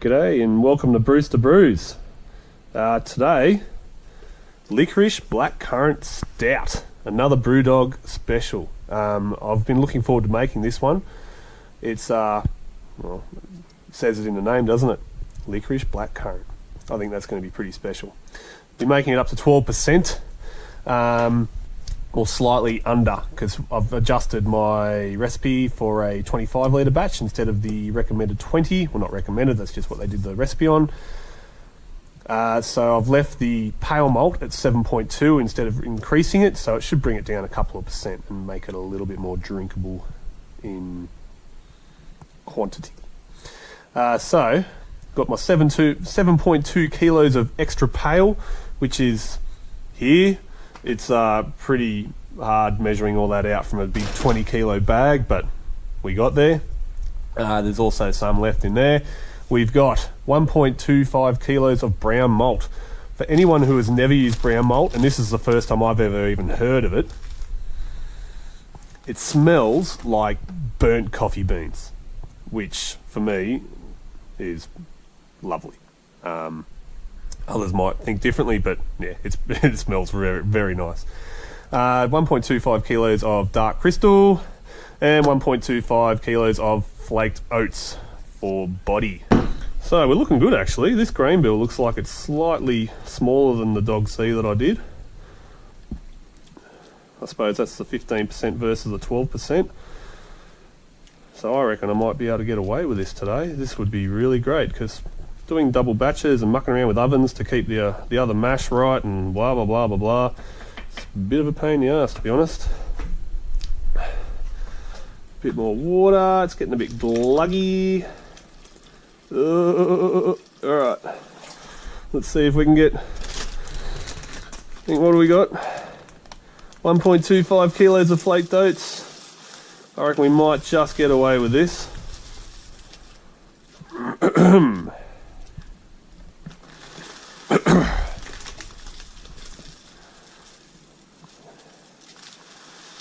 G'day and welcome to Brewster Brews. Today, Liquorice Blackcurrant Stout, another Brewdog special. I've been looking forward to making this one. It's, well, it says it in the name, doesn't it? Liquorice Blackcurrant. I think that's going to be pretty special. Be making it up to 12%, or slightly under, because I've adjusted my recipe for a 25 litre batch instead of the recommended 20. Well, not recommended, that's just what they did the recipe on. So I've left the pale malt at 7.2 instead of increasing it, so it should bring it down a couple of percent and make it a little bit more drinkable in quantity. So got my 7.2 kilos of extra pale, which is here. It's pretty hard measuring all that out from a big 20 kilo bag, but we got there. There's also some left in there. We've got 1.25 kilos of brown malt. For anyone who has never used brown malt, and this is the first time I've ever even heard of it, it smells like burnt coffee beans, which for me is lovely. Others might think differently, but yeah, it smells very, very nice. 1.25 kilos of dark crystal and 1.25 kilos of flaked oats for body. So we're looking good actually. This grain bill looks like it's slightly smaller than the Dog C that I did. I suppose that's the 15% versus the 12%. So I reckon I might be able to get away with this today. This would be really great because doing double batches and mucking around with ovens to keep the other mash right and blah blah blah blah blah. It's a bit of a pain in the ass, to be honest. Bit more water. It's getting a bit gluggy. Alright. Let's see if we can get... what do we got? 1.25 kilos of flaked oats. I reckon we might just get away with this.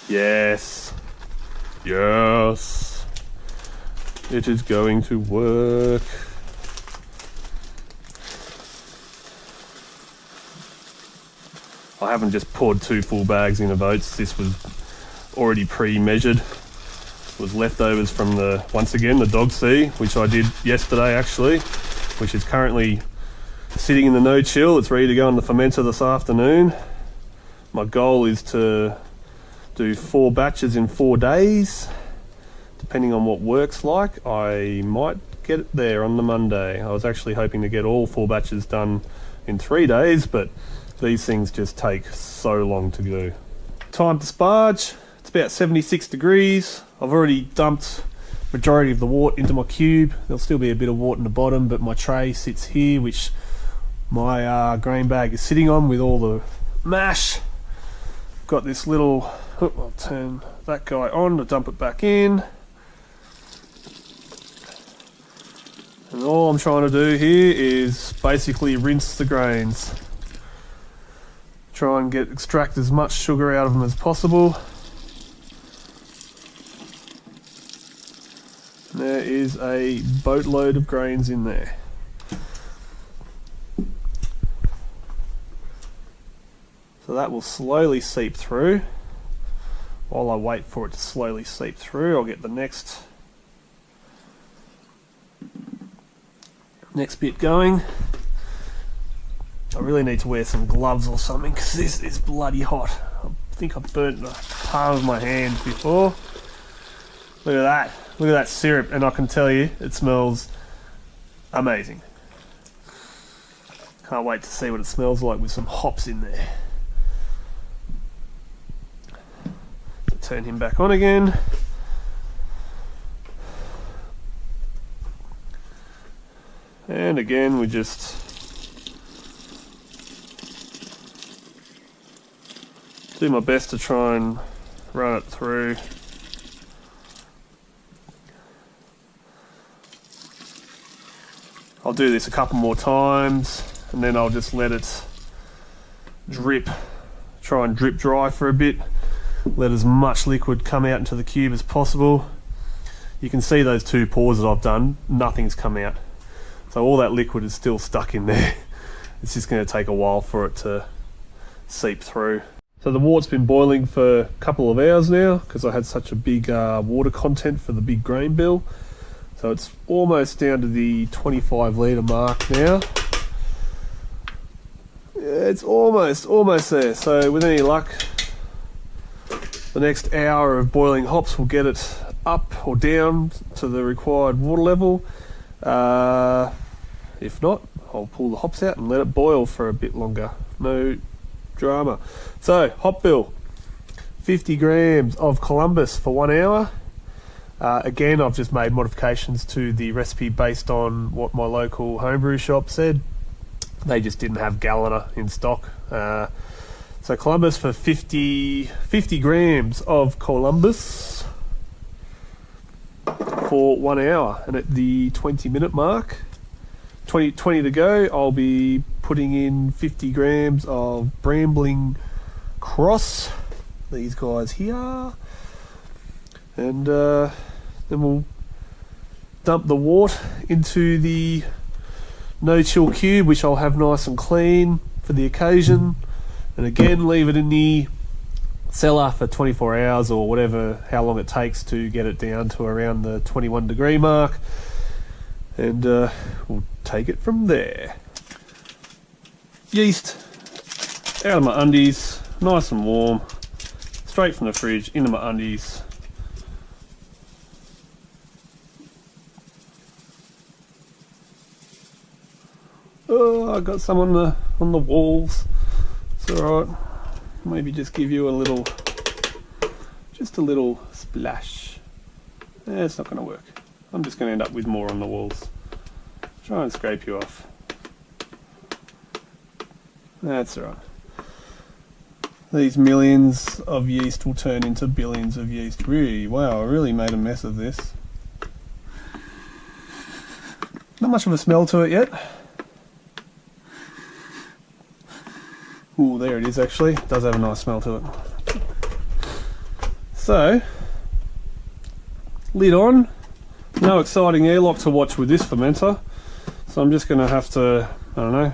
Yes, yes, it is going to work. I haven't just poured 2 full bags in of oats. This was already pre-measured. It was leftovers from once again, the Dog C, which I did yesterday actually, which is currently sitting in the no chill. It's ready to go in the fermenter this afternoon. My goal is to do 4 batches in 4 days, depending on what works like. I might get it there on the Monday. I was actually hoping to get all 4 batches done in 3 days, but these things just take so long to do. Time to sparge. It's about 76 degrees. I've already dumped majority of the wort into my cube. There'll still be a bit of wort in the bottom, but my tray sits here, which my grain bag is sitting on with all the mash. Got this little, I'll turn that guy on to dump it back in. And all I'm trying to do here is basically rinse the grains. Try and extract as much sugar out of them as possible. There is a boatload of grains in there. So that will slowly seep through. While I wait for it to slowly seep through, I'll get the next bit going. I really need to wear some gloves or something because this is bloody hot. I think I've burnt the palm of my hand before. Look at that. Look at that syrup, and I can tell you it smells amazing. Can't wait to see what it smells like with some hops in there. Turn him back on again. And again, we just do my best to try and run it through. I'll do this a couple more times and then I'll just let it drip, try and drip dry for a bit. Let as much liquid come out into the cube as possible. You can see those 2 pours that I've done, nothing's come out. So all that liquid is still stuck in there. It's just going to take a while for it to seep through. So the wort's been boiling for a couple of hours now because I had such a big water content for the big grain bill. So it's almost down to the 25 litre mark now. Yeah, it's almost there. So with any luck, the next hour of boiling hops will get it up or down to the required water level. If not, I'll pull the hops out and let it boil for a bit longer. No drama. So, hop bill, 50 grams of Columbus for 1 hour. Again, I've just made modifications to the recipe based on what my local homebrew shop said. They just didn't have Galliner in stock. So Columbus for 50 grams of Columbus for 1 hour. And at the 20-minute mark, 20 to go, I'll be putting in 50 grams of Grambling Cross, these guys here, and then we'll dump the wort into the no-chill cube, which I'll have nice and clean for the occasion, and again leave it in the cellar for 24 hours or whatever, how long it takes to get it down to around the 21 degree mark, and we'll take it from there. Yeast out of my undies, nice and warm, straight from the fridge into my undies. Oh, I got some on the walls. It's all right. Maybe just give you a little splash. It's not going to work. I'm just going to end up with more on the walls. Try and scrape you off. That's all right. These millions of yeast will turn into billions of yeast. Really, wow, I really made a mess of this. Not much of a smell to it yet. Ooh, there it is actually. It does have a nice smell to it. So, lid on. No exciting airlock to watch with this fermenter. So I'm just going to have to, I don't know,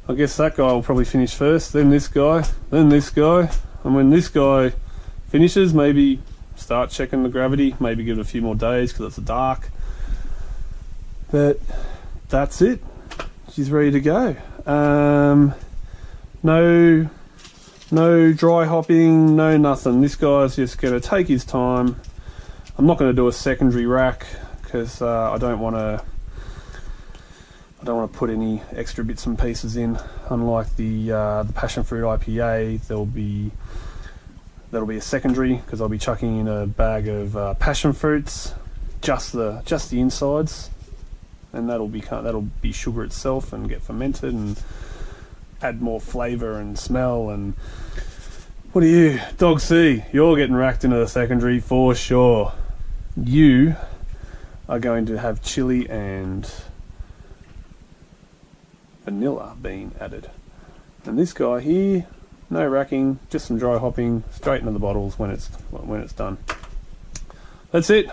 I guess that guy will probably finish first, then this guy, then this guy. And when this guy finishes, maybe start checking the gravity, maybe give it a few more days because it's dark. But that's it. She's ready to go. No dry hopping, no nothing. This guy's just going to take his time. I'm not going to do a secondary rack because I don't want to put any extra bits and pieces in. Unlike the passion fruit IPA, there'll be a secondary because I'll be chucking in a bag of passion fruits, just the insides, and that'll be sugar itself and get fermented and add more flavour and smell. And what are you, Dog C? You're getting racked into the secondary for sure. You are going to have chili and vanilla bean added. And this guy here, no racking, just some dry hopping, straight into the bottles when it's done. That's it.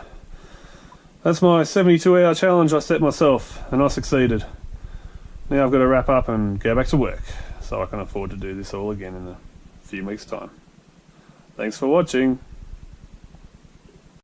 That's my 72-hour challenge I set myself, and I succeeded. Now I've got to wrap up and go back to work, so I can afford to do this all again in a few weeks' time. Thanks for watching.